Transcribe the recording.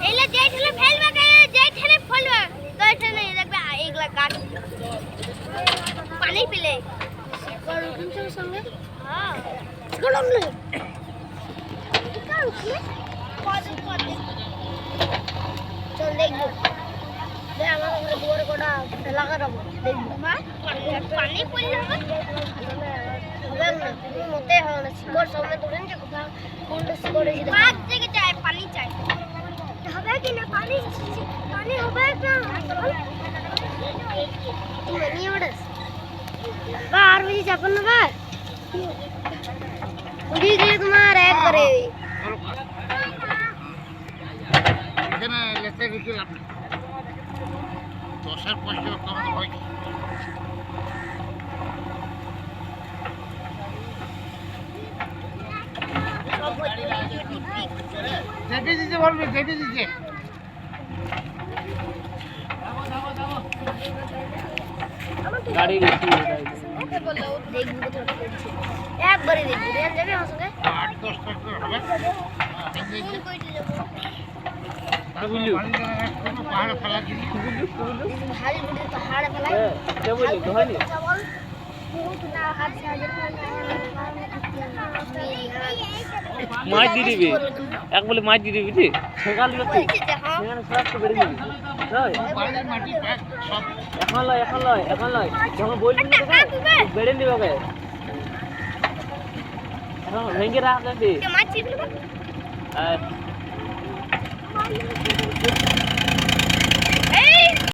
এলে যে ঠেলে ফেলবে যে ঠেলে ফেলবে তো ঠেলে দেখবে এগুলা গাছ পানি পেলে শিকড় উঠছে সঙ্গে হ্যাঁ শিকড় উঠলে শিকড় উঠলে চল দেখবো দে আমার ওখানে দুয়ার কোটা ফেলা করাবো দেখবো পানি পড়লে হবে না তুমি মতে হবে না শিকড় সামনে ধরেন যে কোথাও কোনটা শিকড় এসে পাঁচ থেকে চাই পানি চাই হবে কি না পানি পানি হবে না তুমি নিয়ে ওড়াস বা আর বেশি চাপন না বা উড়ি গেলে তোমার একবারে এখানে লেতে গেছিলাম 10-এর পয়সা কম হয় জেপি দিতে বলবি জেপি দিতে গাড়ি গেছি একবারে দেখবি রেন যাবে আমার সঙ্গে 8-10 টাকা হবে কোন কইতে যাব পাহাড়ে ফেলা দিবি ভারী বড় পাহাড়ে ফেলাই কে বলি দোহানি চাবল বহুত না হাত সাজে মাছ দিয়ে দিবি এক বলে মাছ দিয়ে দিবি বুঝলি সকাল দিবি সেখানে সব তো বেড়ে দিবি বাড়ির মাটি পাক সব এখন লয় যখন বলবি বেড়ে দিবি ওকে এখন ভেঙে রাখ দে মাছ ছিল আর